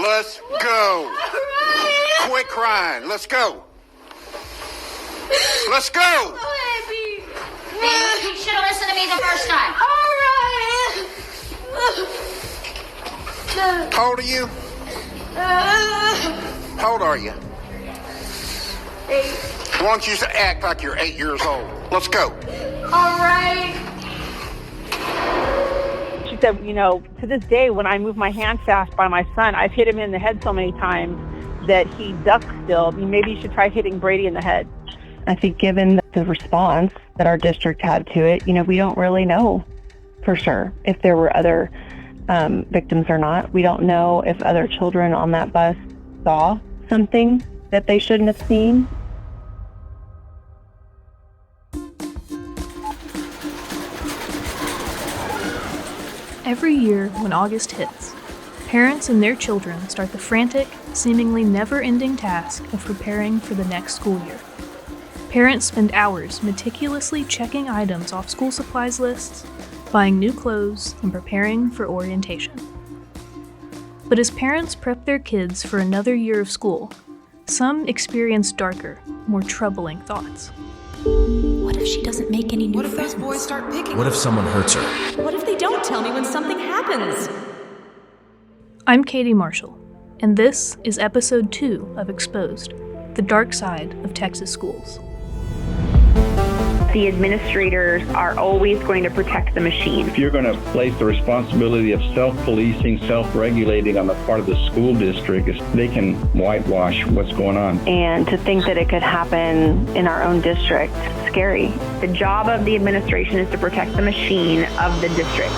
Let's go. Quit crying. Let's go. Let's go. Baby, you should have listened to me the first time. How old are you? How old are you? 8. Why don't you act like you're 8 years old? Let's go. All right. She said, to this day, when I move my hand fast by my son, I've hit him in the head so many times that he ducks still. Maybe you should try hitting Brady in the head. I think given the response that our district had to it, we don't really know for sure if there were other victims or not. We don't know if other children on that bus saw something that they shouldn't have seen. Every year when August hits, parents and their children start the frantic, seemingly never-ending task of preparing for the next school year. Parents spend hours meticulously checking items off school supplies lists, buying new clothes, and preparing for orientation. But as parents prep their kids for another year of school, some experience darker, more troubling thoughts. What if she doesn't make any new friends? What if those boys start picking? What if someone hurts her? What if they don't tell me when something happens? I'm Katie Marshall, and this is episode 2 of Exposed, the dark side of Texas schools. The administrators are always going to protect the machine. If you're going to place the responsibility of self-policing, self-regulating on the part of the school district, they can whitewash what's going on. And to think that it could happen in our own district, scary. The job of the administration is to protect the machine of the district.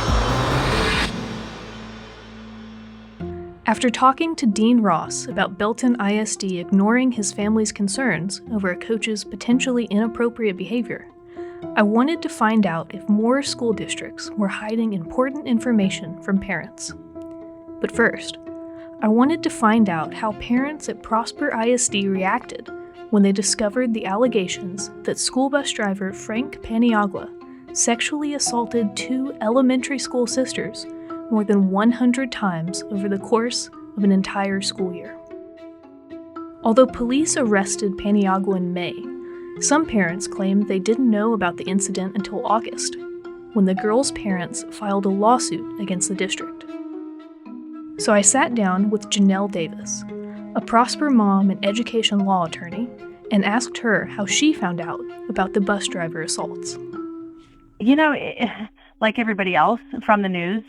After talking to Dean Ross about Belton ISD ignoring his family's concerns over a coach's potentially inappropriate behavior, I wanted to find out if more school districts were hiding important information from parents. But first, I wanted to find out how parents at Prosper ISD reacted when they discovered the allegations that school bus driver Frank Paniagua sexually assaulted 2 elementary school sisters more than 100 times over the course of an entire school year. Although police arrested Paniagua in May, some parents claimed they didn't know about the incident until August, when the girls' parents filed a lawsuit against the district. So I sat down with Janelle Davis, a Prosper mom and education law attorney, and asked her how she found out about the bus driver assaults. Like everybody else from the news,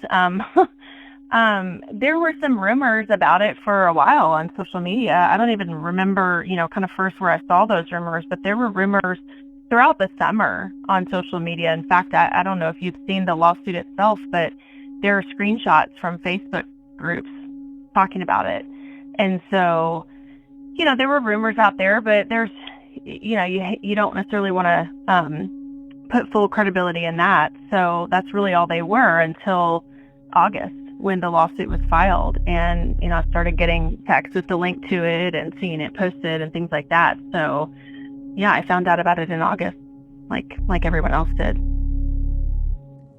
there were some rumors about it for a while on social media. I don't even remember, kind of first where I saw those rumors, but there were rumors throughout the summer on social media. In fact, I don't know if you've seen the lawsuit itself, but there are screenshots from Facebook groups talking about it. And so, there were rumors out there, but there's, you don't necessarily want to put full credibility in that. So that's really all they were until August, when the lawsuit was filed. And, I started getting texts with the link to it and seeing it posted and things like that. So, yeah, I found out about it in August, like everyone else did.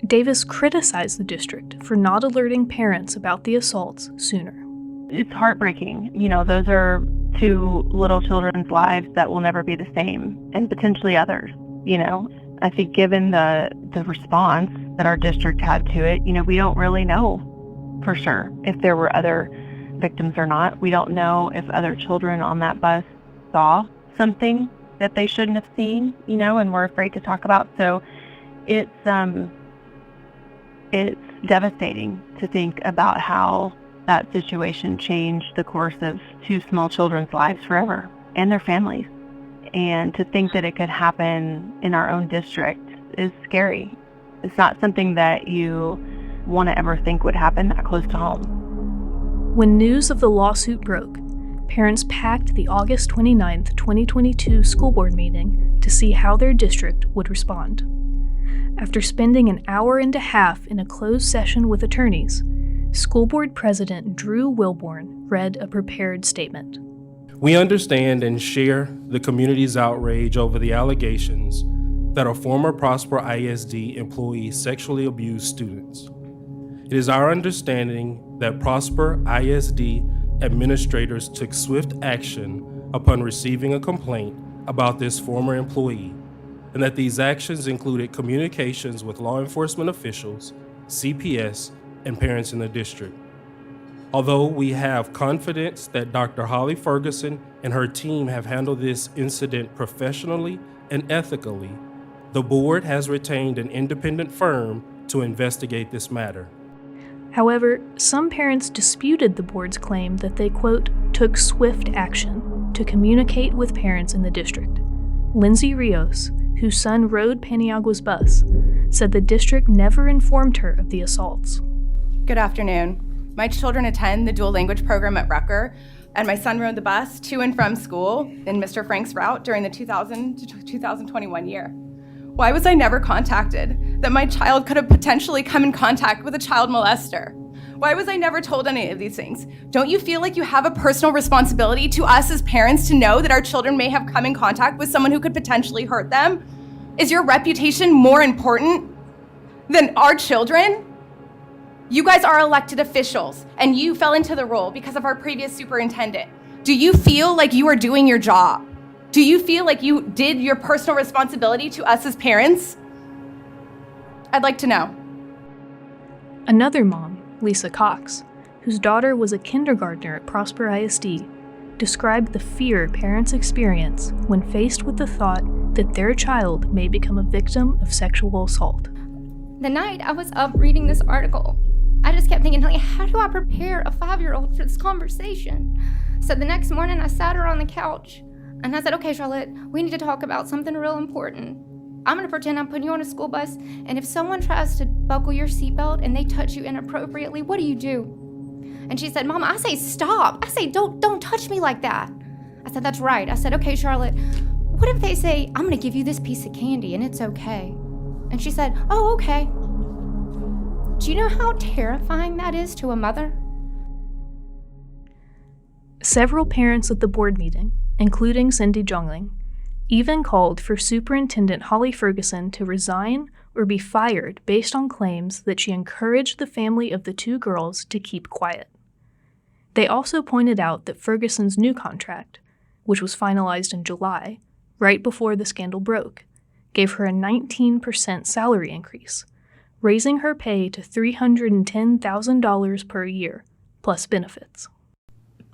Davis criticized the district for not alerting parents about the assaults sooner. It's heartbreaking. Those are 2 little children's lives that will never be the same, and potentially others, I think given the response that our district had to it, we don't really know for sure if there were other victims or not. We don't know if other children on that bus saw something that they shouldn't have seen, and we're afraid to talk about. So it's devastating to think about how that situation changed the course of 2 small children's lives forever and their families. And to think that it could happen in our own district is scary. It's not something that you want to ever think would happen that close to home. When news of the lawsuit broke, parents packed the August 29th, 2022 school board meeting to see how their district would respond. After spending an hour and a half in a closed session with attorneys, School Board President Drew Wilborn read a prepared statement. We understand and share the community's outrage over the allegations that a former Prosper ISD employee sexually abused students. It is our understanding that Prosper ISD administrators took swift action upon receiving a complaint about this former employee, and that these actions included communications with law enforcement officials, CPS, and parents in the district. Although we have confidence that Dr. Holly Ferguson and her team have handled this incident professionally and ethically, the board has retained an independent firm to investigate this matter. However, some parents disputed the board's claim that they, quote, took swift action to communicate with parents in the district. Lindsay Rios, whose son rode Paniagua's bus, said the district never informed her of the assaults. Good afternoon. My children attend the dual language program at Rucker, and my son rode the bus to and from school in Mr. Frank's route during the 2000 to 2021 year. Why was I never contacted that my child could have potentially come in contact with a child molester? Why was I never told any of these things? Don't you feel like you have a personal responsibility to us as parents to know that our children may have come in contact with someone who could potentially hurt them? Is your reputation more important than our children? You guys are elected officials, and you fell into the role because of our previous superintendent. Do you feel like you are doing your job? Do you feel like you did your personal responsibility to us as parents? I'd like to know. Another mom, Lisa Cox, whose daughter was a kindergartner at Prosper ISD, described the fear parents experience when faced with the thought that their child may become a victim of sexual assault. The night I was up reading this article, I just kept thinking, like, how do I prepare a 5-year-old for this conversation? So the next morning I sat her on the couch and I said, okay, Charlotte, we need to talk about something real important. I'm gonna pretend I'm putting you on a school bus, and if someone tries to buckle your seatbelt and they touch you inappropriately, what do you do? And she said, Mama, I say stop. I say, don't touch me like that. I said, that's right. I said, okay, Charlotte, what if they say, I'm gonna give you this piece of candy and it's okay? And she said, oh, okay. Do you know how terrifying that is to a mother? Several parents at the board meeting, including Cindy Jongling, even called for Superintendent Holly Ferguson to resign or be fired based on claims that she encouraged the family of the two girls to keep quiet. They also pointed out that Ferguson's new contract, which was finalized in July, right before the scandal broke, gave her a 19% salary increase, raising her pay to $310,000 per year, plus benefits.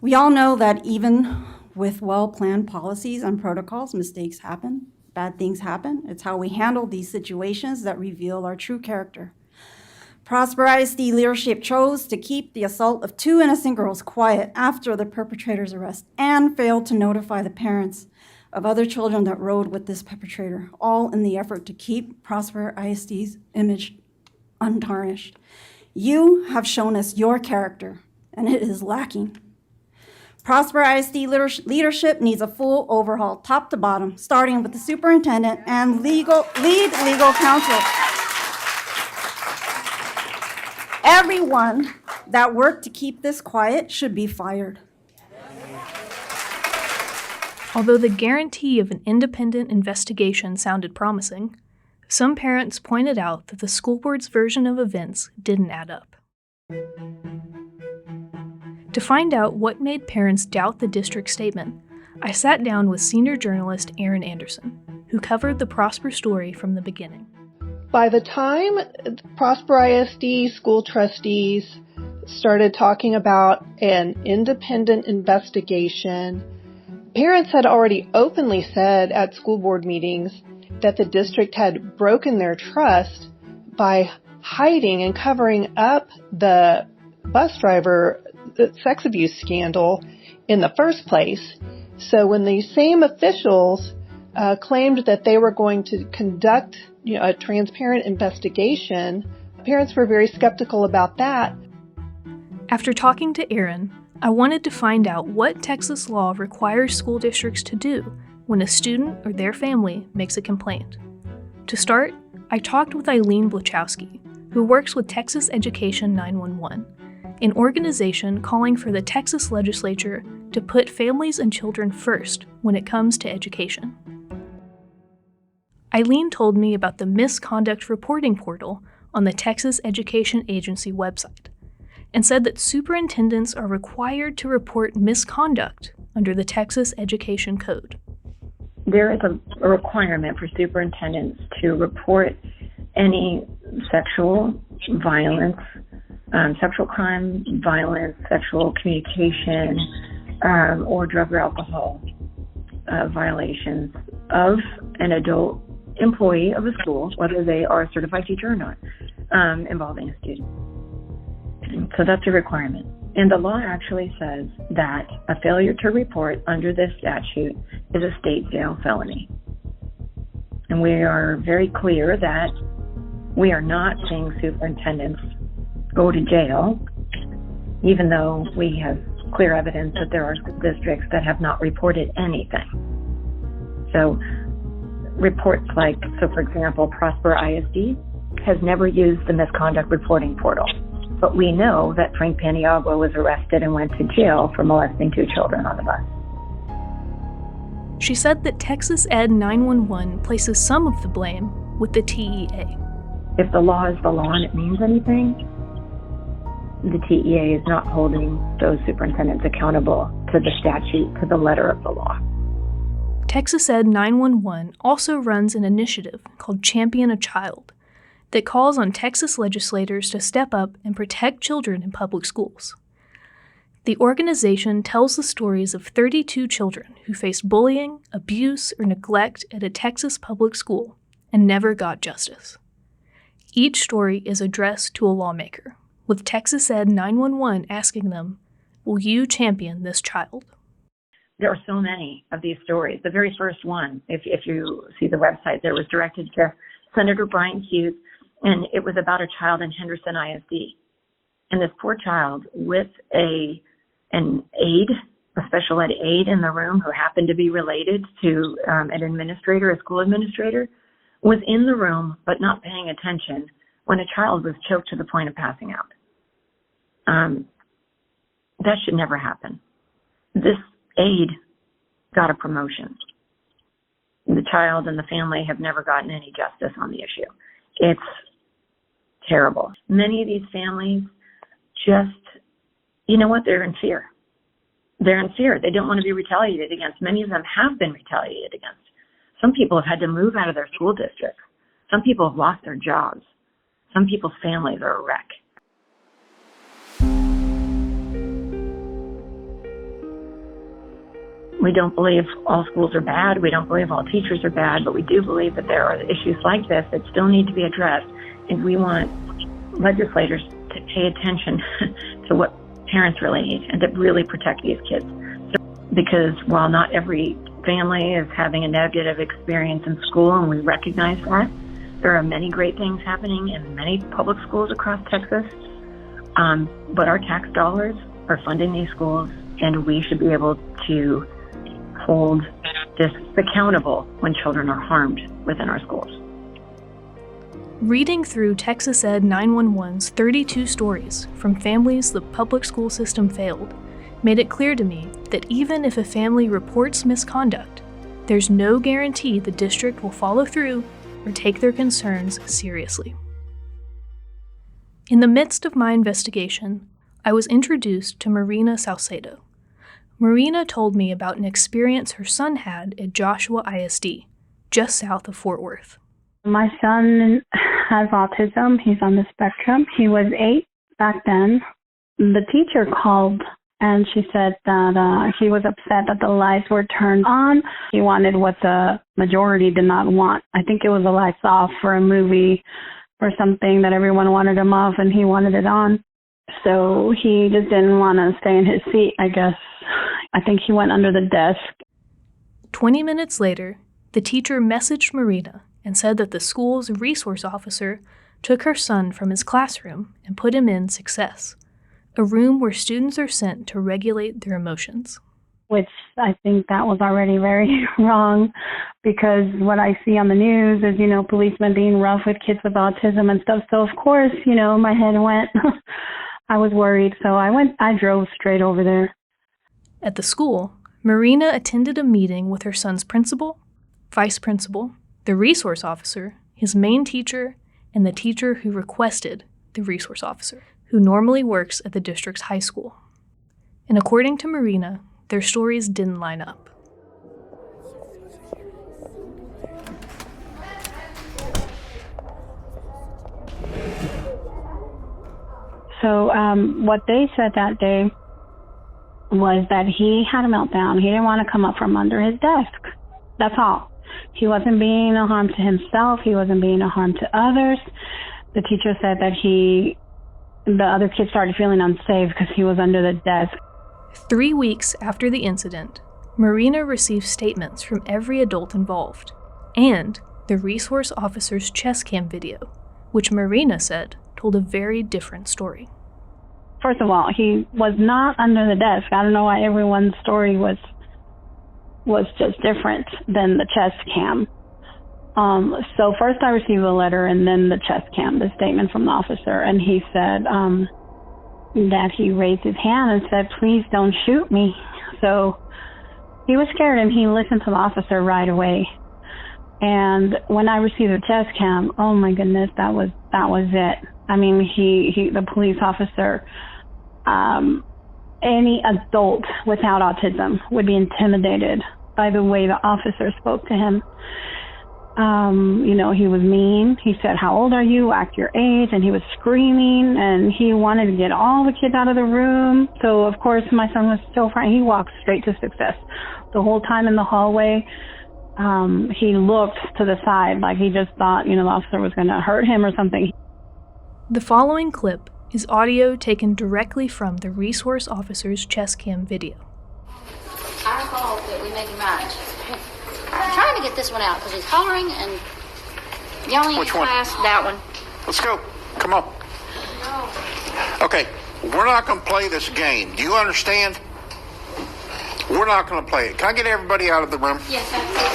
We all know that even with well-planned policies and protocols, mistakes happen, bad things happen. It's how we handle these situations that reveal our true character. Prosper ISD leadership chose to keep the assault of two innocent girls quiet after the perpetrator's arrest and failed to notify the parents of other children that rode with this perpetrator, all in the effort to keep Prosper ISD's image untarnished. You have shown us your character, and it is lacking. Prosper ISD leadership needs a full overhaul, top to bottom, starting with the superintendent and lead legal counsel. Everyone that worked to keep this quiet should be fired. Although the guarantee of an independent investigation sounded promising, some parents pointed out that the school board's version of events didn't add up. To find out what made parents doubt the district's statement, I sat down with senior journalist Erin Anderson, who covered the Prosper story from the beginning. By the time Prosper ISD school trustees started talking about an independent investigation, parents had already openly said at school board meetings that the district had broken their trust by hiding and covering up the bus driver sex abuse scandal in the first place. So when these same officials claimed that they were going to conduct a transparent investigation, parents were very skeptical about that. After talking to Erin, I wanted to find out what Texas law requires school districts to do when a student or their family makes a complaint. To start, I talked with Eileen Blachowski, who works with Texas Education 911, an organization calling for the Texas legislature to put families and children first when it comes to education. Eileen told me about the misconduct reporting portal on the Texas Education Agency website, and said that superintendents are required to report misconduct under the Texas Education Code. There is a requirement for superintendents to report any sexual violence, sexual crime, violence, sexual communication, or drug or alcohol violations of an adult employee of a school, whether they are a certified teacher or not, involving a student. So that's a requirement. And the law actually says that a failure to report under this statute is a state jail felony. And we are very clear that we are not seeing superintendents go to jail, even though we have clear evidence that there are districts that have not reported anything. So reports like, for example, Prosper ISD has never used the misconduct reporting portal. But we know that Frank Paniagua was arrested and went to jail for molesting 2 children on the bus. She said that Texas Ed 911 places some of the blame with the TEA. If the law is the law and it means anything, the TEA is not holding those superintendents accountable to the statute, to the letter of the law. Texas Ed 911 also runs an initiative called Champion a Child that calls on Texas legislators to step up and protect children in public schools. The organization tells the stories of 32 children who faced bullying, abuse, or neglect at a Texas public school and never got justice. Each story is addressed to a lawmaker, with Texas Ed 911 asking them, "Will you champion this child?" There are so many of these stories. The very first one, if you see the website, there was directed to Senator Brian Hughes, and it was about a child in Henderson ISD. And this poor child with an aide, a special ed aide in the room who happened to be related to an administrator, a school administrator, was in the room but not paying attention when a child was choked to the point of passing out. That should never happen. This aide got a promotion. The child and the family have never gotten any justice on the issue. It's terrible. Many of these families just, they're in fear. They're in fear. They don't want to be retaliated against. Many of them have been retaliated against. Some people have had to move out of their school districts. Some people have lost their jobs. Some people's families are a wreck. We don't believe all schools are bad. We don't believe all teachers are bad, but we do believe that there are issues like this that still need to be addressed. And we want legislators to pay attention to what parents really need and to really protect these kids. Because while not every family is having a negative experience in school, and we recognize that, there are many great things happening in many public schools across Texas. But our tax dollars are funding these schools, and we should be able to hold districts accountable when children are harmed within our schools. Reading through Texas Ed 911's 32 stories from families the public school system failed made it clear to me that even if a family reports misconduct, there's no guarantee the district will follow through or take their concerns seriously. In the midst of my investigation, I was introduced to Marina Salcedo. Marina told me about an experience her son had at Joshua ISD, just south of Fort Worth. My son has autism. He's on the spectrum. He was 8 back then. The teacher called and she said that he was upset that the lights were turned on. He wanted what the majority did not want. I think it was the lights off for a movie or something that everyone wanted him off, and he wanted it on. So he just didn't want to stay in his seat, I guess. I think he went under the desk. 20 minutes later, the teacher messaged Marina and said that the school's resource officer took her son from his classroom and put him in Success, a room where students are sent to regulate their emotions. Which I think that was already very wrong, because what I see on the news is, policemen being rough with kids with autism and stuff. So of course, my head went. I was worried, so I drove straight over there. At the school, Marina attended a meeting with her son's principal, vice principal, the resource officer, his main teacher, and the teacher who requested the resource officer. who normally works at the district's high school. And according to Marina, their stories didn't line up. So what they said that day was that he had a meltdown. He didn't want to come up from under his desk. That's all. He wasn't being a harm to himself. He wasn't being a harm to others. The teacher said that the other kids started feeling unsafe because he was under the desk. 3 weeks after the incident, Marina received statements from every adult involved and the resource officer's chest cam video, which Marina said told a very different story. First of all, he was not under the desk. I don't know why everyone's story was just different than the chest cam. So first I received a letter and then the chest cam, the statement from the officer, and he said that he raised his hand and said, "Please don't shoot me." So he was scared and he listened to the officer right away. And when I received the chest cam, oh my goodness, that was it. I mean, the police officer, any adult without autism would be intimidated by the way the officer spoke to him. He was mean. He said, "How old are you? Act your age." And he was screaming and he wanted to get all the kids out of the room. So of course my son was so frightened. He walked straight to success. The whole time in the hallway, he looked to the side like he just thought, the officer was going to hurt him or something. The following clip is audio taken directly from the resource officer's chest cam video. I call that we make him right. I'm trying to get this one out because he's hollering and yelling in class. That one. Let's go. Come on. Okay, we're not going to play this game. Do you understand? We're not going to play it. Can I get everybody out of the room? Yes, absolutely.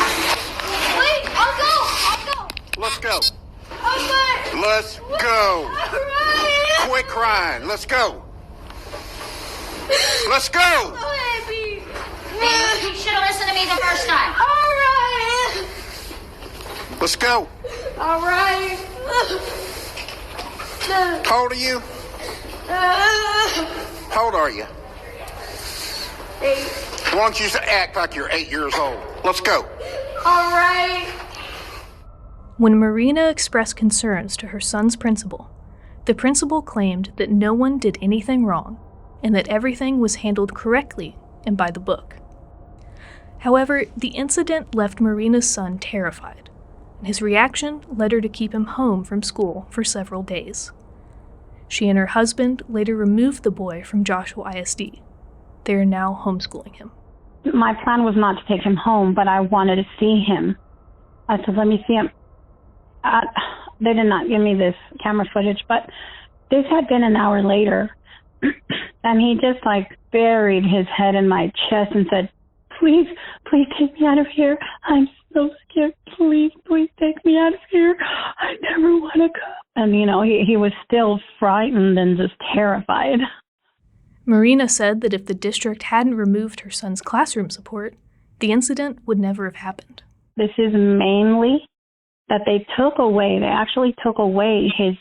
Wait, I'll go. Let's go. Okay. Let's go. Quit crying. Let's go. Let's go. Baby, you should have listened to me the first time. All right. Let's go. All right. How old are you? How old are you? 8. Why don't you act like you're 8 years old? Let's go. All right. When Marina expressed concerns to her son's principal, the principal claimed that no one did anything wrong and that everything was handled correctly and by the book. However, the incident left Marina's son terrified, and his reaction led her to keep him home from school for several days. She and her husband later removed the boy from Joshua ISD. They are now homeschooling him. My plan was not to take him home, but I wanted to see him. I said, "Let me see him." They did not give me this camera footage, but this had been an hour later, and he just buried his head in my chest and said, please take me out of here. I'm so scared. Please take me out of here. I never want to go. And, he was still frightened and just terrified. Marina said that if the district hadn't removed her son's classroom support, the incident would never have happened. This is mainly that they actually took away his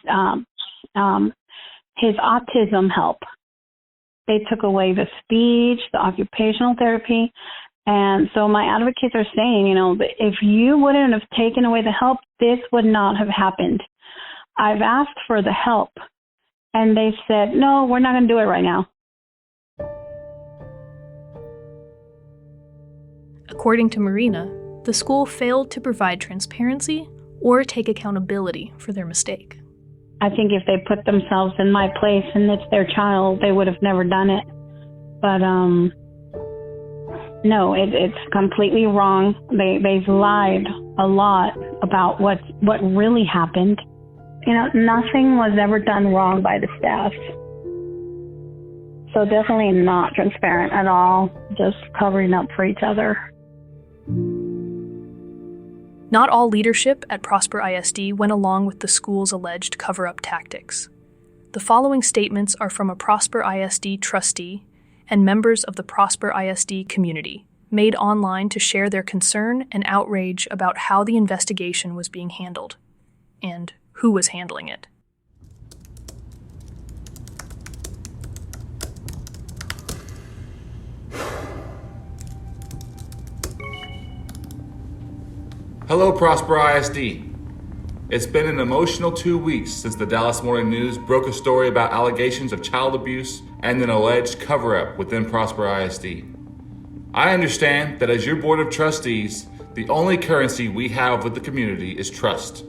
autism help. They took away the speech, the occupational therapy. And so my advocates are saying, if you wouldn't have taken away the help, this would not have happened. I've asked for the help, and they said, no, we're not going to do it right now. According to Marina, the school failed to provide transparency or take accountability for their mistake. I think if they put themselves in my place and it's their child, they would have never done it. But no, it's completely wrong. They've lied a lot about what really happened. Nothing was ever done wrong by the staff. So definitely not transparent at all, just covering up for each other. Not all leadership at Prosper ISD went along with the school's alleged cover-up tactics. The following statements are from a Prosper ISD trustee and members of the Prosper ISD community, made online to share their concern and outrage about how the investigation was being handled, and who was handling it. Hello, Prosper ISD. It's been an emotional 2 weeks since the Dallas Morning News broke a story about allegations of child abuse and an alleged cover-up within Prosper ISD. I understand that as your Board of Trustees, the only currency we have with the community is trust.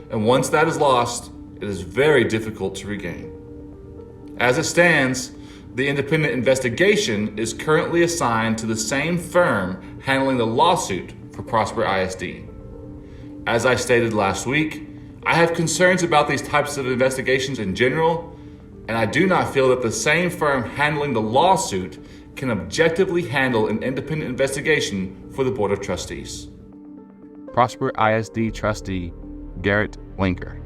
And once that is lost, it is very difficult to regain. As it stands, the independent investigation is currently assigned to the same firm handling the lawsuit for Prosper ISD. As I stated last week, I have concerns about these types of investigations in general, and I do not feel that the same firm handling the lawsuit can objectively handle an independent investigation for the Board of Trustees. Prosper ISD Trustee Garrett Linker.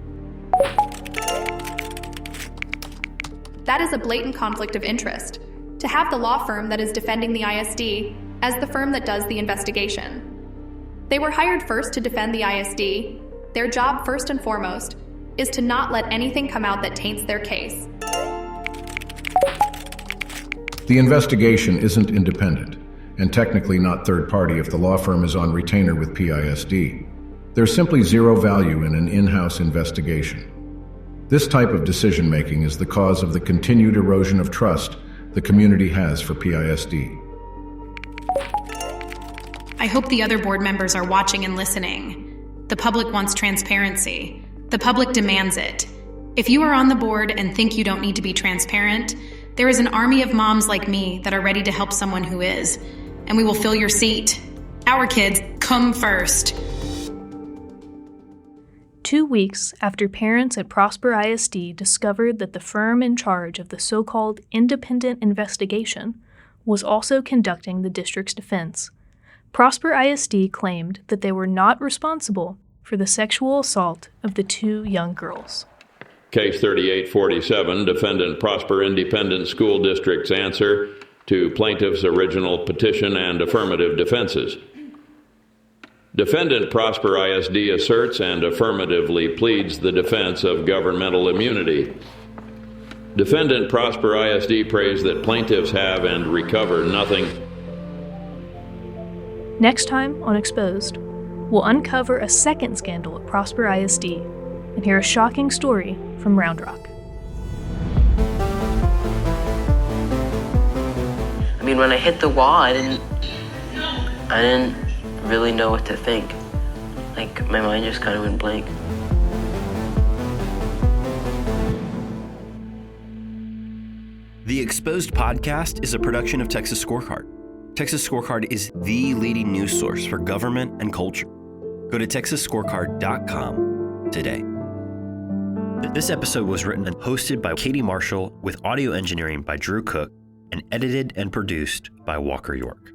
That is a blatant conflict of interest, to have the law firm that is defending the ISD as the firm that does the investigation. They were hired first to defend the ISD. Their job, first and foremost, is to not let anything come out that taints their case. The investigation isn't independent, and technically not third party if the law firm is on retainer with PISD. There's simply zero value in an in-house investigation. This type of decision-making is the cause of the continued erosion of trust the community has for PISD. I hope the other board members are watching and listening. The public wants transparency. The public demands it. If you are on the board and think you don't need to be transparent, there is an army of moms like me that are ready to help someone who is, and we will fill your seat. Our kids come first. 2 weeks after parents at Prosper ISD discovered that the firm in charge of the so-called independent investigation was also conducting the district's defense, Prosper ISD claimed that they were not responsible for the sexual assault of the 2 young girls. Case 3847, Defendant Prosper Independent School District's answer to plaintiff's original petition and affirmative defenses. Defendant Prosper ISD asserts and affirmatively pleads the defense of governmental immunity. Defendant Prosper ISD prays that plaintiffs have and recover nothing. Next time on Exposed, we'll uncover a second scandal at Prosper ISD and hear a shocking story from Round Rock. I mean, when I hit the wall, I didn't really know what to think. Like, my mind just kind of went blank. The Exposed podcast is a production of Texas Scorecard. Texas Scorecard is the leading news source for government and culture. Go to texasscorecard.com today. This episode was written and hosted by Katie Marshall with audio engineering by Drew Cook and edited and produced by Walker York.